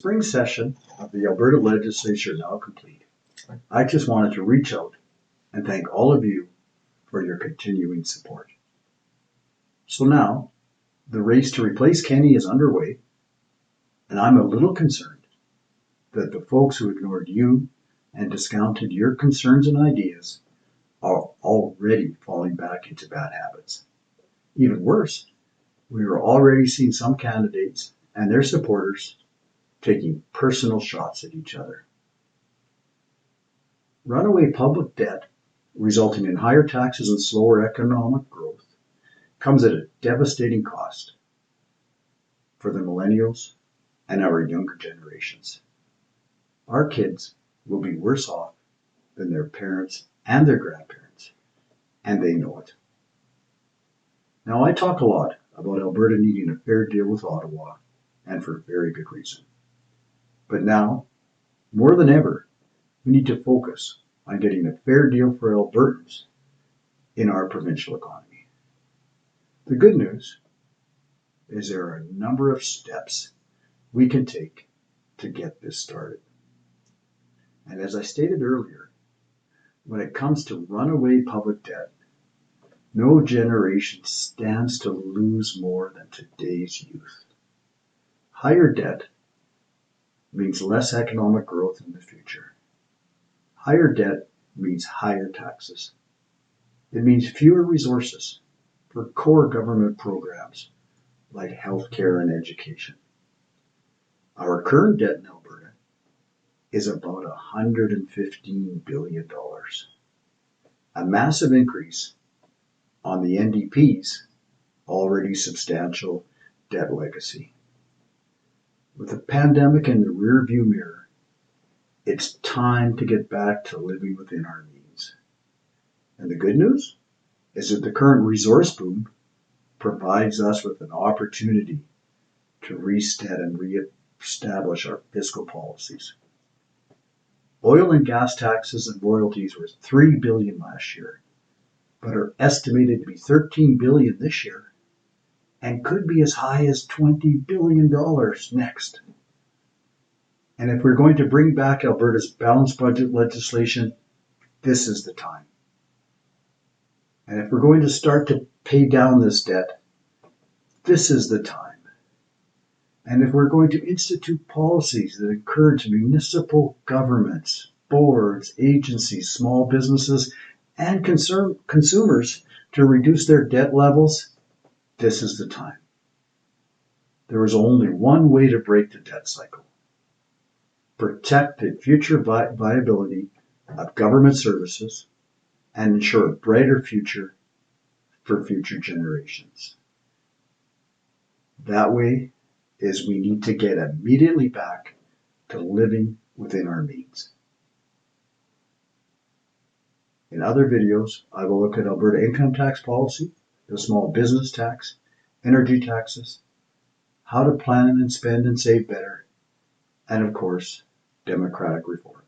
Spring session of the Alberta Legislature now complete. I just wanted to reach out and thank all of you for your continuing support. So now, the race to replace Kenny is underway, and I'm a little concerned that the folks who ignored you and discounted your concerns and ideas are already falling back into bad habits. Even worse, we are already seeing some candidates and their supporters taking personal shots at each other. Runaway public debt, resulting in higher taxes and slower economic growth, comes at a devastating cost for the millennials and our younger generations. Our kids will be worse off than their parents and their grandparents, and they know it. Now, I talk a lot about Alberta needing a fair deal with Ottawa, and for very good reason. But now, more than ever, we need to focus on getting a fair deal for Albertans in our provincial economy. The good news is there are a number of steps we can take to get this started. And as I stated earlier, when it comes to runaway public debt, no generation stands to lose more than today's youth. Higher debt means less economic growth in the future. Higher debt means higher taxes. It means fewer resources for core government programs like healthcare and education. Our current debt in Alberta is about $115 billion, a massive increase on the NDP's already substantial debt legacy. With the pandemic in the rearview mirror, it's time to get back to living within our means. And the good news is that the current resource boom provides us with an opportunity to reset and reestablish our fiscal policies. Oil and gas taxes and royalties were $3 billion last year, but are estimated to be $13 billion this year, and could be as high as $20 billion next. And if we're going to bring back Alberta's balanced budget legislation, this is the time. And if we're going to start to pay down this debt, this is the time. And if we're going to institute policies that encourage municipal governments, boards, agencies, small businesses, and consumers to reduce their debt levels, this is the time. There is only one way to break the debt cycle. Protect the future viability of government services and ensure a brighter future for future generations. That way is we need to get immediately back to living within our means. In other videos, I will look at Alberta income tax policy, the small business tax, energy taxes, how to plan and spend and save better, and of course, democratic reform.